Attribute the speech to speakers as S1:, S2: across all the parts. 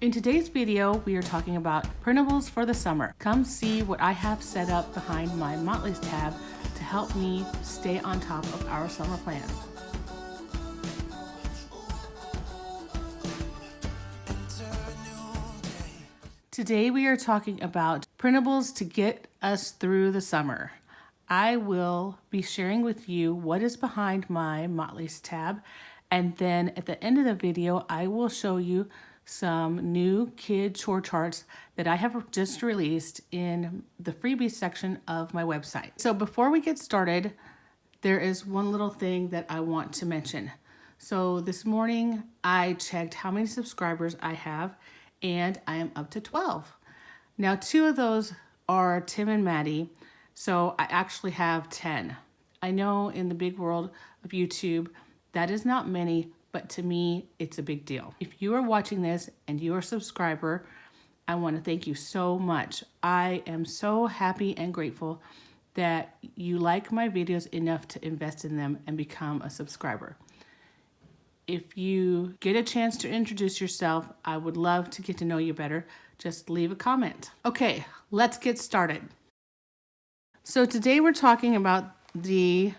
S1: In today's video, we are talking about printables for the summer. Come see what I have set up behind my MOTLEY'S tab to help me stay on top of our summer plan. Today we are talking about printables to get us through the summer. I will be sharing with you what is behind my MOTLEY'S tab, and then at the end of the video I will show you some new kid chore charts that I have just released in the freebies section of my website. So before we get started, there is one little thing that I want to mention. So this morning I checked how many subscribers I have, and I am up to 12. Now 2 of those are Tim and Maddie, so I actually have 10. I know in the big world of YouTube that is not many, but to me, it's a big deal. If you are watching this and you're a subscriber, I want to thank you so much. I am so happy and grateful that you like my videos enough to invest in them and become a subscriber. If you get a chance to introduce yourself, I would love to get to know you better. Just leave a comment. Okay, let's get started. So today we're talking about the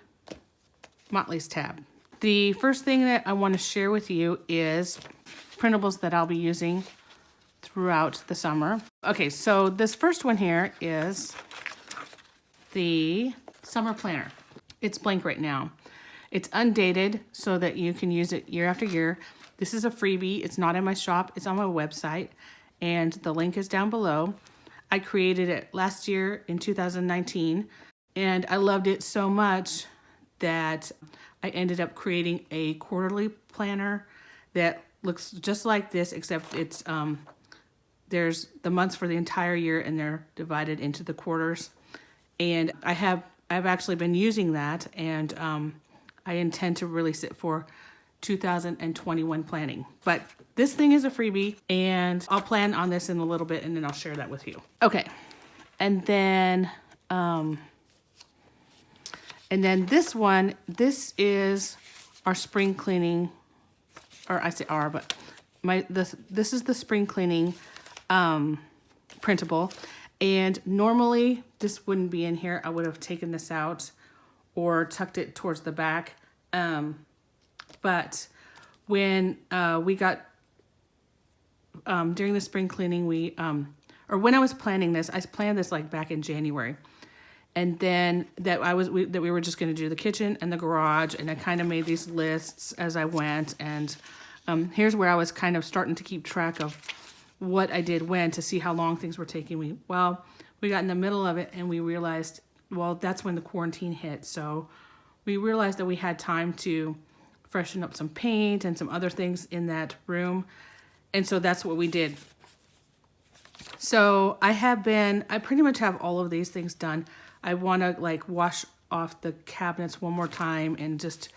S1: MOTLEY'S tab. The first thing that I want to share with you is printables that I'll be using throughout the summer. Okay, so this first one here is the summer planner. It's blank right now. It's undated so that you can use it year after year. This is a freebie. It's not in my shop. It's on my website, and the link is down below. I created it last year in 2019, and I loved it so much that I ended up creating a quarterly planner that looks just like this, except it's there's the months for the entire year and they're divided into the quarters. And I've actually been using that, and I intend to release it for 2021 planning. But this thing is a freebie, and I'll plan on this in a little bit, and then I'll share that with you. Okay, and then this one, this is our spring cleaning, or I say our, but this is the spring cleaning printable. And normally this wouldn't be in here. I would have taken this out or tucked it towards the back. But when we got, during the spring cleaning, or when I was planning this, I planned this like back in January. And then that we were just going to do the kitchen and the garage, and I kind of made these lists as I went. And here's where I was kind of starting to keep track of what I did when, to see how long things were taking me. Well, we got in the middle of it and we realized, well, that's when the quarantine hit. So we realized that we had time to freshen up some paint and some other things in that room. And so that's what we did. So I pretty much have all of these things done. I want to like wash off the cabinets one more time, and just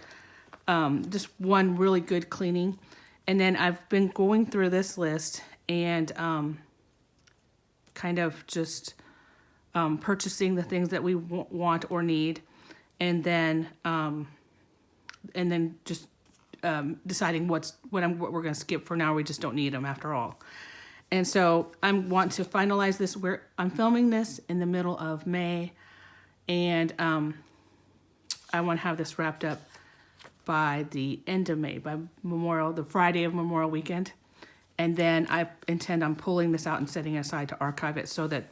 S1: one really good cleaning. And then I've been going through this list and kind of just purchasing the things that we want or need, and then just deciding what we're going to skip for now. We just don't need them after all. And so I want to finalize this. I'm filming this in the middle of May, and I want to have this wrapped up by the end of May, by the Friday of Memorial Weekend. And then I intend on pulling this out and setting it aside to archive it, so that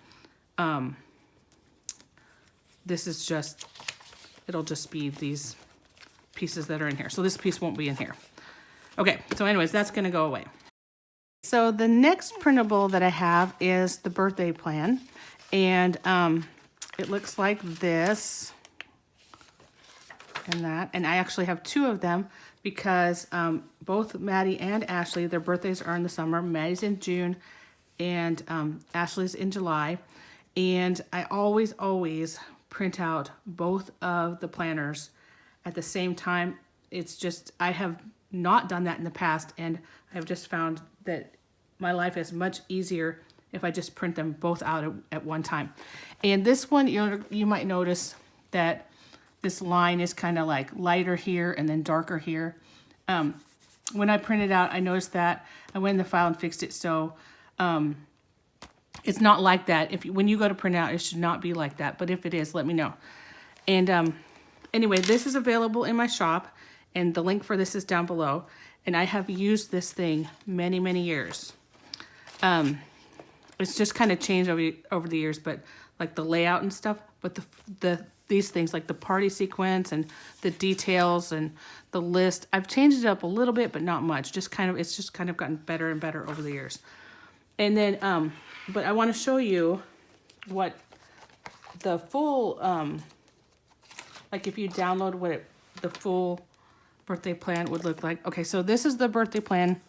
S1: this is it'll just be these pieces that are in here. So this piece won't be in here. Okay, so anyways, that's going to go away. So the next printable that I have is the birthday plan, and it looks like this and that. And I actually have 2 of them because both Maddie and Ashley, their birthdays are in the summer. Maddie's in June and Ashley's in July. And I always print out both of the planners at the same time. It's just, I have not done that in the past, and I've just found that my life is much easier if I just print them both out at one time. And this one, you might notice that this line is kind of like lighter here and then darker here. when I printed out, I noticed that I went in the file and fixed it. So it's not like that. When you go to print out, it should not be like that. But if it is, let me know. And anyway, this is available in my shop, and the link for this is down below. And I have used this thing many, many years. It's just kind of changed over the years, but like the layout and stuff. But these things like the party sequence and the details and the list, I've changed it up a little bit, but not much. It's just kind of gotten better and better over the years. And then, but I want to show you what the full, like if you download the full birthday plan would look like. Okay, so this is the birthday plan.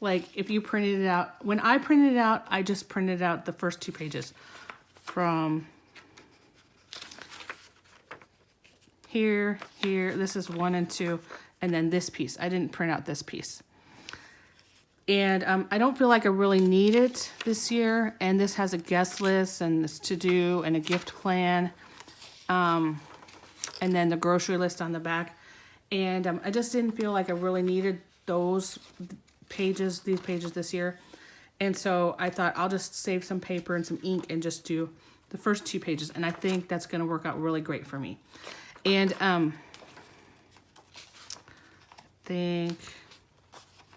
S1: Like if you printed it out, when I printed it out, I just printed out the first 2 pages from here, this is 1 and 2, and then this piece. I didn't print out this piece. And I don't feel like I really need it this year. And this has a guest list and this to-do and a gift plan. And then the grocery list on the back. And I just didn't feel like I really needed these pages this year. And so I thought I'll just save some paper and some ink and just do the first 2 pages. And I think that's going to work out really great for me. And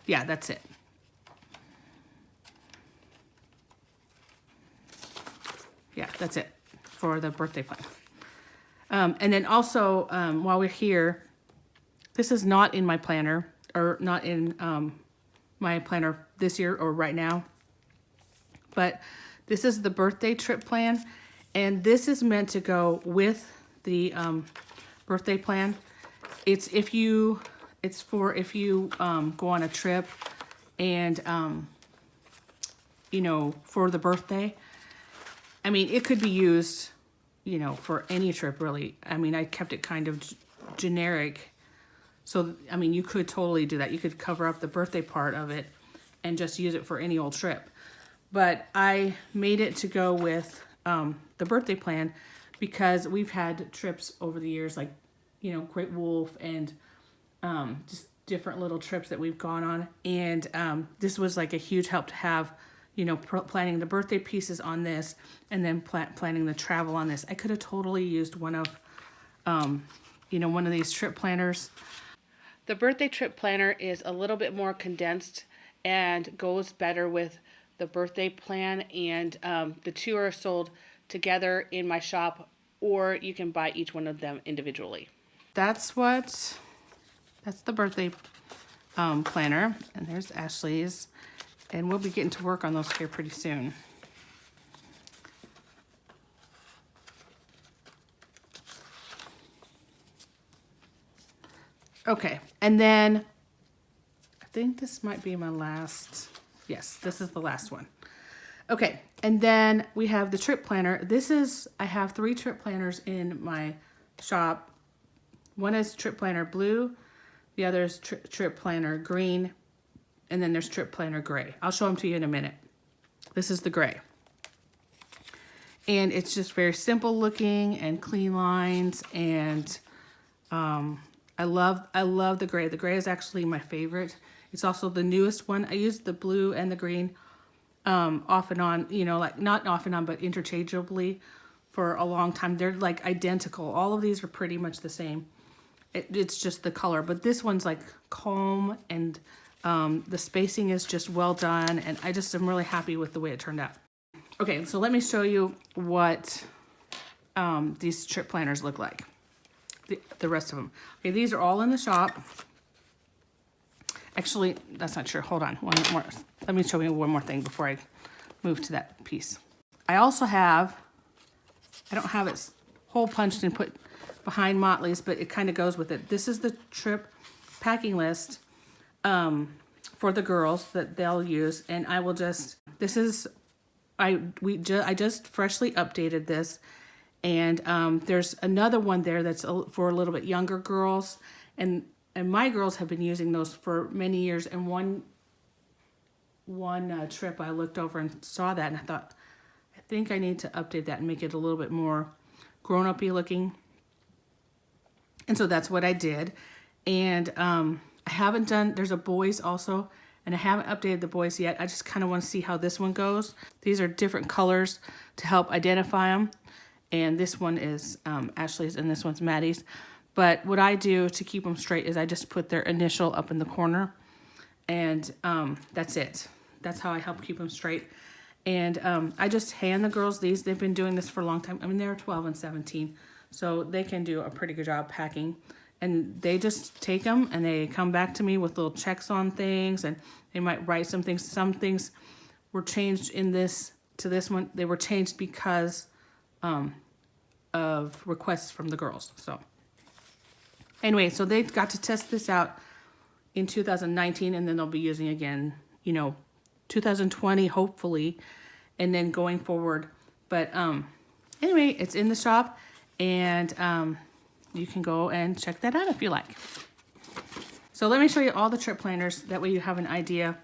S1: yeah, that's it. Yeah, that's it for the birthday plan. And then also, while we're here, this is not in my planner, or not in my planner this year or right now. But this is the birthday trip plan. And this is meant to go with the birthday plan. It's for if you go on a trip and, you know, for the birthday. I mean, it could be used, you know, for any trip, really. I mean, I kept it kind of generic. So, I mean, you could totally do that. You could cover up the birthday part of it and just use it for any old trip. But I made it to go with the birthday plan because we've had trips over the years, like, you know, Great Wolf and just different little trips that we've gone on. And this was like a huge help to have, you know, planning the birthday pieces on this and then planning the travel on this. I could have totally used one of, you know, one of these trip planners. The birthday trip planner is a little bit more condensed and goes better with the birthday plan. And the 2 are sold together in my shop, or you can buy each one of them individually. That's the birthday planner. And there's Ashley's. And we'll be getting to work on those here pretty soon. Okay, and then I think this might be my last. Yes, this is the last one. Okay, and then we have the trip planner. I have 3 trip planners in my shop. One is trip planner blue, the other is trip planner green, and then there's trip planner gray. I'll show them to you in a minute. This is the gray. And it's just very simple looking and clean lines. And I love the gray. The gray is actually my favorite. It's also the newest one. I use the blue and the green off and on, you know, like not off and on, but interchangeably for a long time. They're like identical. All of these are pretty much the same. It's just the color. But this one's like calm and the spacing is just well done, and I just am really happy with the way it turned out. Okay, so let me show you what these trip planners look like, the rest of them. Okay, these are all in the shop. Actually, that's not true. Hold on, one more. Let me show you one more thing before I move to that piece. I also have, I don't have it hole punched and put behind Motley's, but it kind of goes with it. This is the trip packing list for the girls that they'll use, and I will just, this is, I just freshly updated this, and there's another one there that's for a little bit younger girls, and my girls have been using those for many years. And one trip I looked over and saw that, and I thought, I think I need to update that and make it a little bit more grown-up-y looking. And so that's what I did. And I haven't done, there's a boys also, and I haven't updated the boys yet. I just kind of want to see how this one goes. These are different colors to help identify them. And this one is Ashley's and this one's Maddie's. But what I do to keep them straight is I just put their initial up in the corner. And that's it. That's how I help keep them straight. And I just hand the girls these. They've been doing this for a long time. I mean, they're 12 and 17. So they can do a pretty good job packing. And they just take them and they come back to me with little checks on things. And they might write some things. Some things were changed in this to this one. They were changed because of requests from the girls. So anyway, so they got to test this out in 2019, and then they'll be using again, 2020 hopefully, and then going forward. But anyway, it's in the shop, and you can go and check that out if you like. So let me show you all the trip planners, that way you have an idea.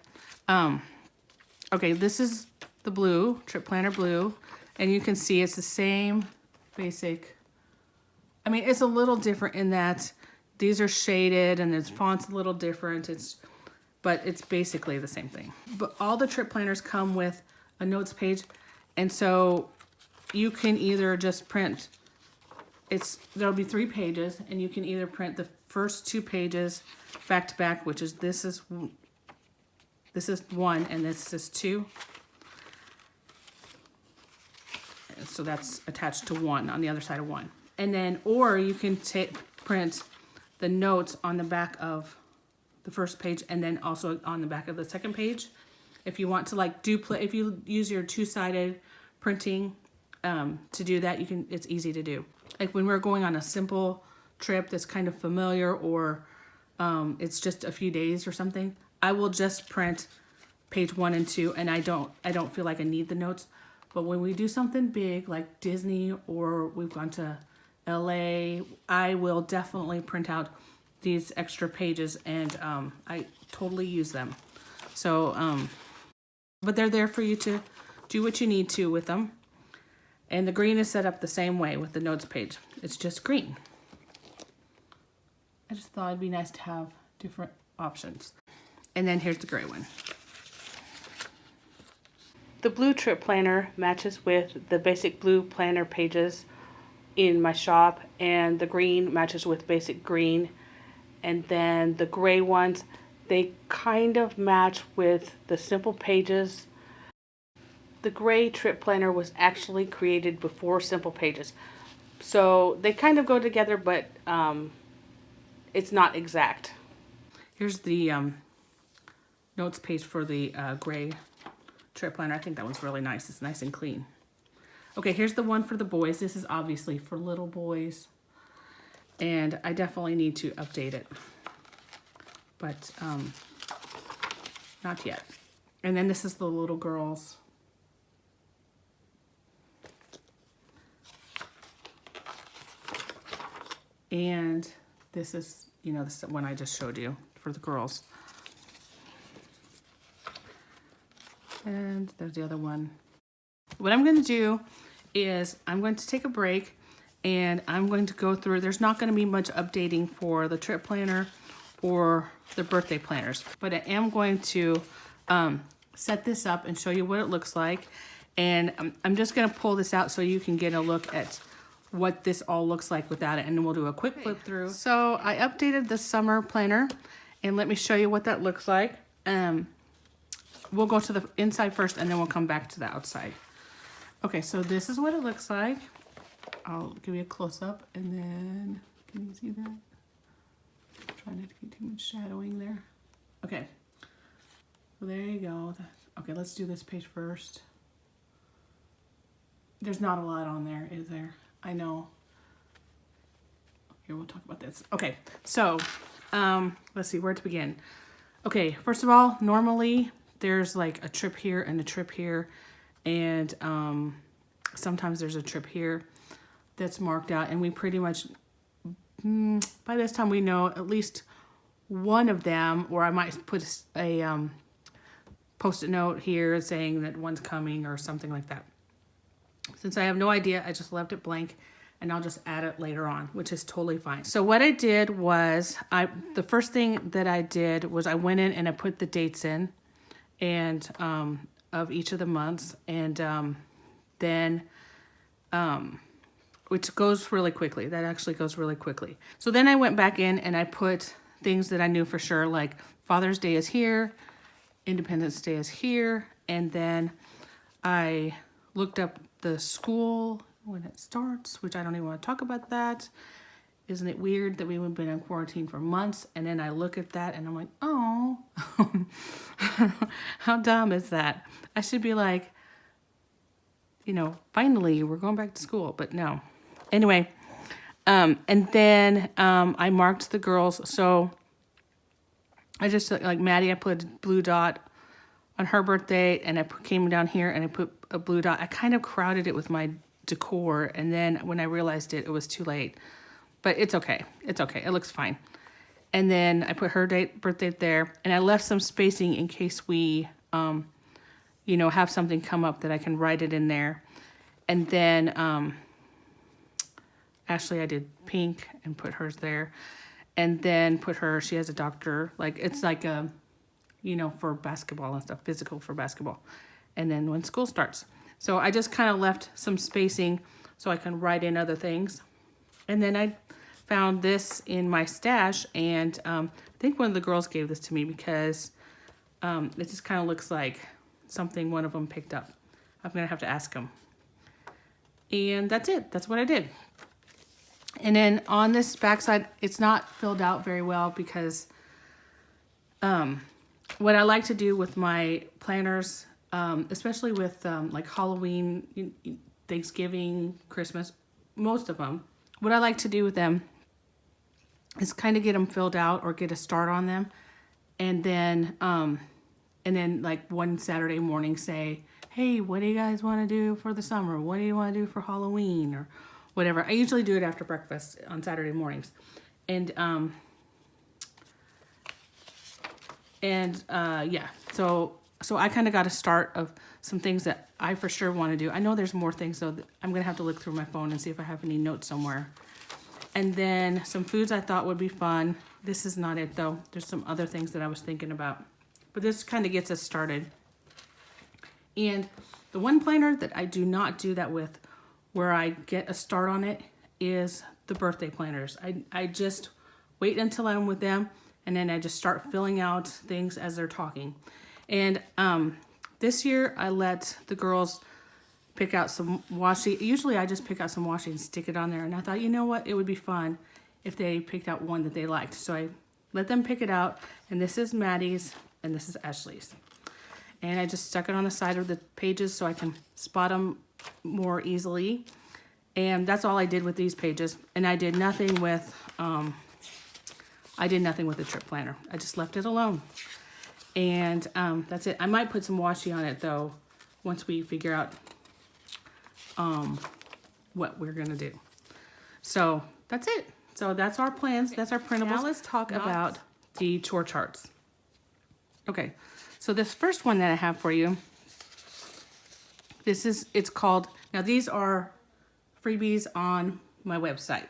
S1: Okay, this is the blue, trip planner blue, and you can see it's the same basic. I mean, it's a little different in that these are shaded and the font's a little different. But it's basically the same thing. But all the trip planners come with a notes page, and so you can either just print. There'll be 3 pages, and you can either print the first 2 pages back to back, which is this is 1 and this is 2. So that's attached to 1 on the other side of 1. And then, or you can print the notes on the back of the first page and then also on the back of the second page. If you want to like if you use your 2-sided printing to do that, it's easy to do. Like when we're going on a simple trip that's kind of familiar, or it's just a few days or something, I will just print page 1 and 2, and I don't feel like I need the notes. But when we do something big like Disney, or we've gone to LA, I will definitely print out these extra pages, and I totally use them. So, but they're there for you to do what you need to with them. And the green is set up the same way with the notes page. It's just green. I just thought it'd be nice to have different options. And then here's the gray one. The blue trip planner matches with the basic blue planner pages in my shop, and the green matches with basic green. And then the gray ones, they kind of match with the simple pages. The gray trip planner was actually created before simple pages. So they kind of go together, but it's not exact. Here's the notes page for the gray trip planner. I think that one's really nice. It's nice and clean. Okay, here's the one for the boys. This is obviously for little boys, and I definitely need to update it, but not yet. And then this is the little girls. And this is, this one I just showed you for the girls. And there's the other one. What I'm going to do is I'm going to take a break, and I'm going to go through. There's not going to be much updating for the trip planner or the birthday planners, but I am going to set this up and show you what it looks like. And I'm just going to pull this out so you can get a look at what this all looks like without it, and then we'll do a quick flip through. So I updated the summer planner, and let me show you what that looks like. We'll go to the inside first, and then we'll come back to the outside. Okay, so this is what it looks like. I'll give you a close-up, and then, can you see that? I'm trying not to get too much shadowing there. Okay, well, there you go. Okay, let's do this page first. There's not a lot on there, is there? I know. Here, we'll talk about this. Okay, so let's see where to begin. Okay, first of all, normally there's like a trip here and a trip here, and sometimes there's a trip here that's marked out, and we pretty much, by this time we know at least one of them, or I might put a post-it note here saying that one's coming or something like that. Since I have no idea, I just left it blank, and I'll just add it later on, which is totally fine. So what I did was, the first thing that I did was I went in and I put the dates in, and of each of the months, and then which goes really quickly. That actually goes really quickly. So then I went back in and I put things that I knew for sure, like Father's Day is here, Independence Day is here, and then I looked up the school when it starts, which I don't even want to talk about that. Isn't it weird that we've been in quarantine for months? And then I look at that and I'm like, oh, how dumb is that? I should be like, you know, finally we're going back to school, but no. Anyway, and then I marked the girls. So I just, like Maddie, I put a blue dot on her birthday, and I came down here and I put a blue dot. I kind of crowded it with my decor, and then when I realized it was too late. But it's okay. It's okay. It looks fine. And then I put her birthday there, and I left some spacing in case we, you know, have something come up that I can write it in there. And then Ashley, I did pink and put hers there. And then put her, she has a doctor, like it's like a, you know, for basketball and stuff, physical for basketball. And then when school starts. So I just kind of left some spacing so I can write in other things. And then I found this in my stash, and I think one of the girls gave this to me because it just kind of looks like something one of them picked up. I'm going to have to ask them. And that's it. That's what I did. And then on this backside, it's not filled out very well because what I like to do with my planners, especially with like Halloween, Thanksgiving, Christmas, most of them, what I like to do with them is kind of get them filled out or get a start on them. And then like one Saturday morning say, hey, what do you guys want to do for the summer? What do you want to do for Halloween or whatever? I usually do it after breakfast on Saturday mornings. And yeah, so I kind of got a start of some things that I for sure want to do. I know there's more things, so I'm going to have to look through my phone and see if I have any notes somewhere. And then some foods I thought would be fun. This is not it, though. There's some other things that I was thinking about. But this kind of gets us started. And the one planner that I do not do that with, where I get a start on it, is the birthday planners. I just wait until I'm with them, and then I just start filling out things as they're talking. And this year I let the girls pick out some washi. Usually I just pick out some washi and stick it on there. And I thought, you know what? It would be fun if they picked out one that they liked. So I let them pick it out. And this is Maddie's and this is Ashley's. And I just stuck it on the side of the pages so I can spot them more easily. And that's all I did with these pages. And I did nothing with the trip planner. I just left it alone. And that's it. I might put some washi on it though once we figure out what we're gonna do. So that's it. So that's our plans. That's our printables. Now let's talk about the chore charts. Okay, so this first one that I have for you, it's called, now these are freebies on my website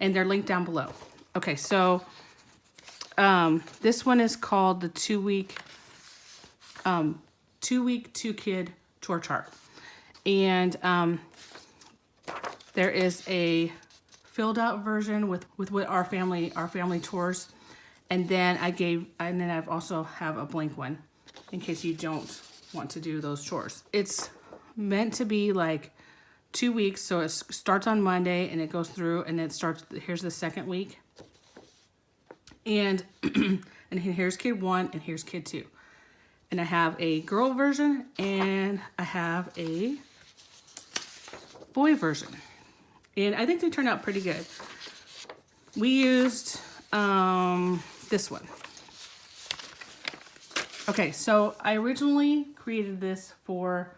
S1: and they're linked down below. Okay, so this one is called the 2-week 2-kid chore chart. And there is a filled out version with what our family chores. And then I've also have a blank one in case you don't want to do those chores. It's meant to be like 2 weeks. So it starts on Monday and it goes through and it starts, here's the second week. And, and here's kid 1 and here's kid 2. And I have a girl version and I have a boy version. And I think they turned out pretty good. We used this one. Okay, so I originally created this for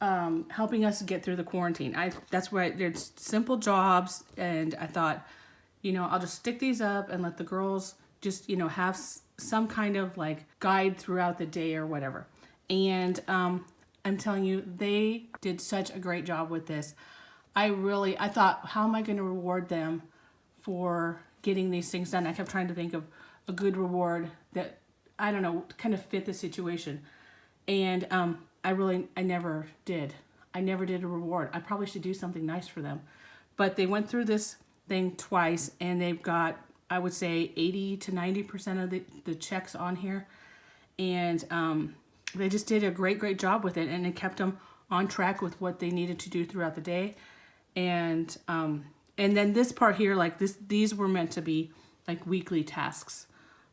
S1: helping us get through the quarantine. That's where there's simple jobs, and I thought, you know, I'll just stick these up and let the girls just, you know, have some kind of like guide throughout the day or whatever. And I'm telling you, they did such a great job with this. I thought, how am I going to reward them for getting these things done? I kept trying to think of a good reward that, I don't know, kind of fit the situation. And I never did. I never did a reward. I probably should do something nice for them. But they went through this thing twice, and they've got, I would say, 80 to 90% of the checks on here. And they just did a great job with it, and it kept them on track with what they needed to do throughout the day. And then this part here, like these were meant to be like weekly tasks,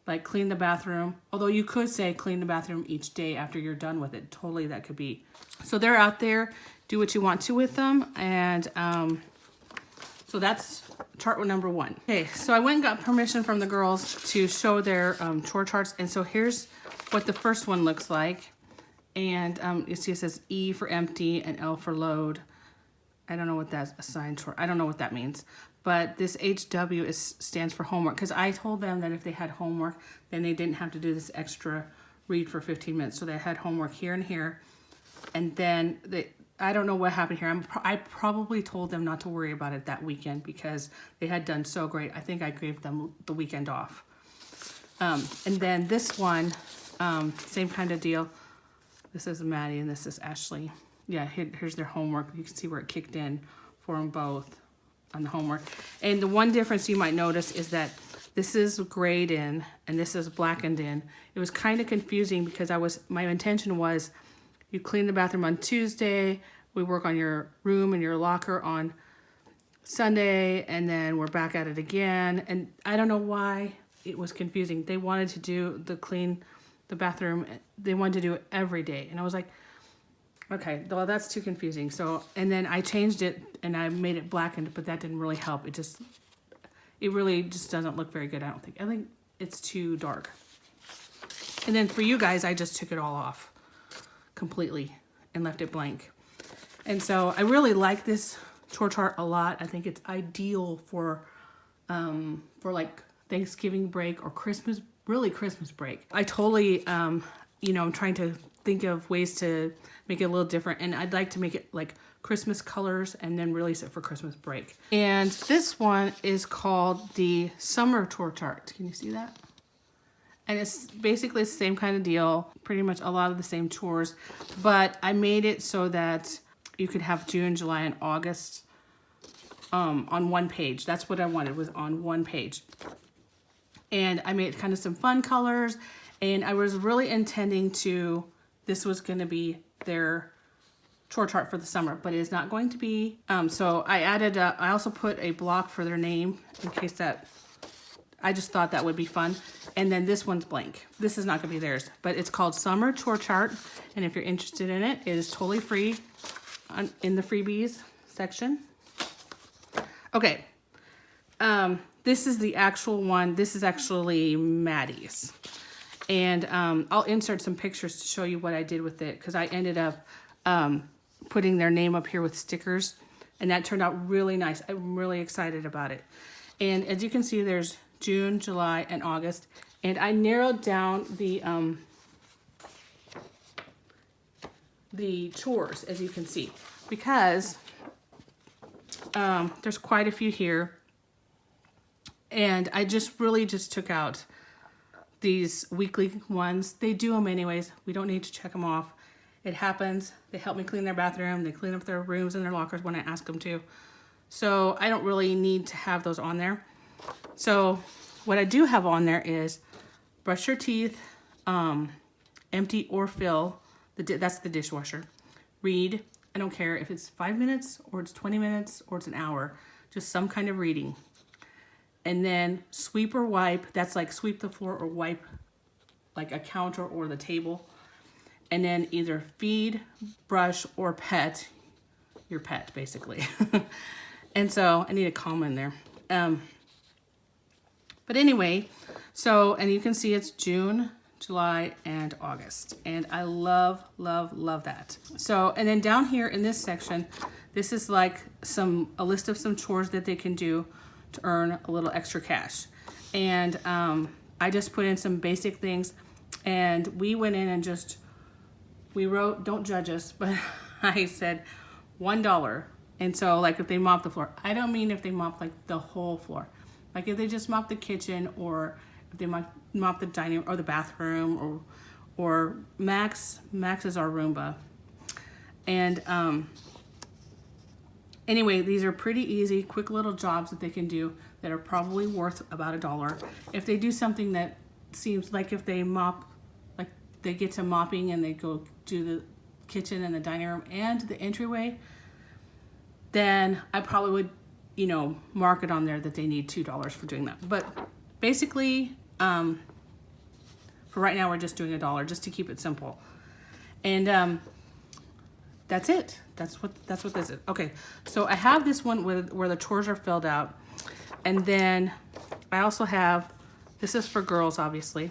S1: like clean the bathroom. Although you could say clean the bathroom each day after you're done with it. Totally, that could be. So they're out there. Do what you want to with them. And so that's chart number 1. Okay, so I went and got permission from the girls to show their chore charts. And so here's what the first one looks like. And you see it says E for empty and L for load. I don't know what that's assigned chore. I don't know what that means. But this HW stands for homework, because I told them that if they had homework, then they didn't have to do this extra read for 15 minutes. So they had homework here and here. And then I don't know what happened here. I probably told them not to worry about it that weekend because they had done so great. I think I gave them the weekend off. And then this one, same kind of deal. This is Maddie and this is Ashley. Yeah, here's their homework. You can see where it kicked in for them both on the homework. And the one difference you might notice is that this is grayed in and this is blackened in. It was kind of confusing because my intention was you clean the bathroom on Tuesday, we work on your room and your locker on Sunday, and then we're back at it again. And I don't know why it was confusing. They wanted to do clean the bathroom. They wanted to do it every day. And I was like, okay, well, that's too confusing. So, and then I changed it and I made it blackened, but that didn't really help. It really just doesn't look very good, I don't think. I think it's too dark. And then for you guys, I just took it all off completely and left it blank. And so I really like this chore chart a lot. I think it's ideal for like Thanksgiving break or Christmas break. I totally, I'm trying to think of ways to make it a little different, and I'd like to make it like Christmas colors and then release it for Christmas break. And this one is called the Summer Chore Chart. Can you see that? And it's basically the same kind of deal, pretty much a lot of the same chores, but I made it so that you could have June, July, and August on one page. That's what I wanted, was on one page. And I made kind of some fun colors, and I was really intending this was going to be their chore chart for the summer, but it is not going to be. So I also put a block for their name in case I just thought that would be fun. And then this one's blank. This is not going to be theirs, but it's called Summer Chore Chart. And if you're interested in it, it is totally free in the freebies section. Okay. This is the actual one. This is actually Maddie's. And I'll insert some pictures to show you what I did with it, because I ended up putting their name up here with stickers, and that turned out really nice. I'm really excited about it. And as you can see, there's June, July, and August. And I narrowed down the chores, as you can see, because there's quite a few here. And I really just took out these weekly ones. They do them anyways. We don't need to check them off. It happens. They help me clean their bathroom. They clean up their rooms and their lockers when I ask them to. So I don't really need to have those on there. So what I do have on there is brush your teeth, empty or fill. That's the dishwasher. Read. I don't care if it's 5 minutes or it's 20 minutes or it's an hour. Just some kind of reading. And then sweep or wipe. That's like sweep the floor or wipe like a counter or the table. And then either feed, brush, or pet your pet, basically. And so I need a comma in there. But anyway, and you can see it's June, July, and August. And I love, love, love that. So, and then down here in this section, this is like a list of some chores that they can do to earn a little extra cash. And I just put in some basic things, and we went in and we wrote, don't judge us, but I said $1 And so like if they mop the floor, I don't mean if they mop like the whole floor. Like if they just mop the kitchen, or if they mop the dining or the bathroom, or Max is our Roomba. And anyway, these are pretty easy, quick little jobs that they can do that are probably worth about $1. If they do something that seems like if they mop, like they get to mopping and they go do the kitchen and the dining room and the entryway, then I probably would, you know, mark it on there that they need $2 for doing that. But basically, for right now, we're just doing $1 just to keep it simple. And that's it. That's what this is. Okay, so I have this one where the chores are filled out. And then I also have, this is for girls, obviously.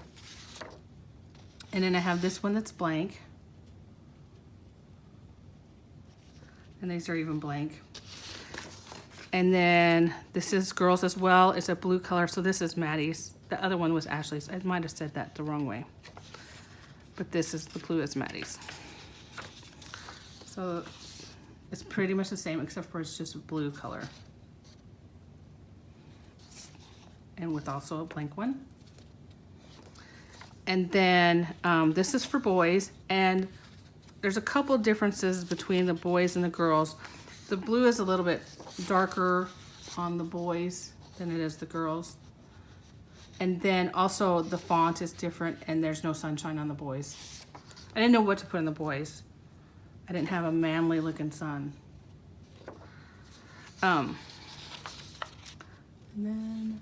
S1: And then I have this one that's blank. And these are even blank. And then this is girls as well. It's a blue color, so this is Maddie's. The other one was Ashley's. I might have said that the wrong way. But this is the blue is Maddie's. So it's pretty much the same, except for it's just a blue color. And with also a blank one. And then this is for boys, and there's a couple differences between the boys and the girls. The blue is a little bit darker on the boys than it is the girls. And then also the font is different, and there's no sunshine on the boys. I didn't know what to put in the boys. I didn't have a manly looking sun. And then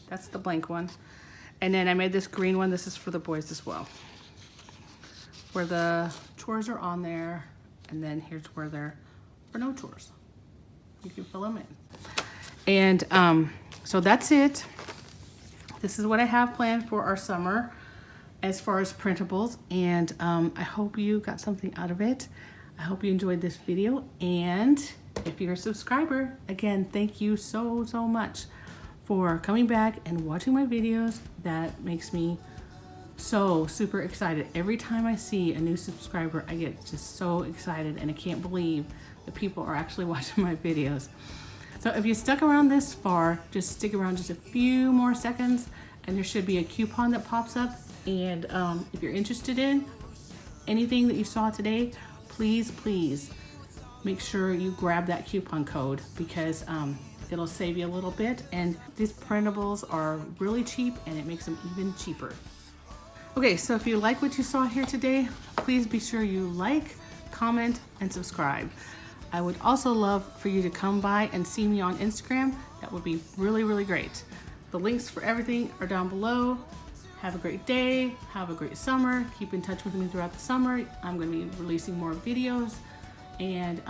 S1: that's the blank one. And then I made this green one. This is for the boys as well, where the chores are on there. And then here's where they're for no chores. You can fill them in. And so that's it. This is what I have planned for our summer as far as printables. And I hope you got something out of it. I hope you enjoyed this video. And if you're a subscriber, again, thank you so much for coming back and watching my videos. That makes me so super excited. Every time I see a new subscriber, I get just so excited, and I can't believe that people are actually watching my videos. So if you stuck around this far, just stick around just a few more seconds, and there should be a coupon that pops up. And if you're interested in anything that you saw today, please make sure you grab that coupon code, because it'll save you a little bit. And these printables are really cheap, and it makes them even cheaper. Okay, so if you like what you saw here today, please be sure you like, comment, and subscribe. I would also love for you to come by and see me on Instagram. That would be really great. The links for everything are down below. Have a great day. Have a great summer. Keep in touch with me throughout the summer. I'm going to be releasing more videos. And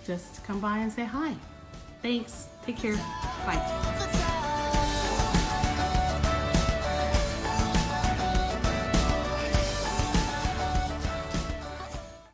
S1: just come by and say hi. Thanks. Take care. Bye.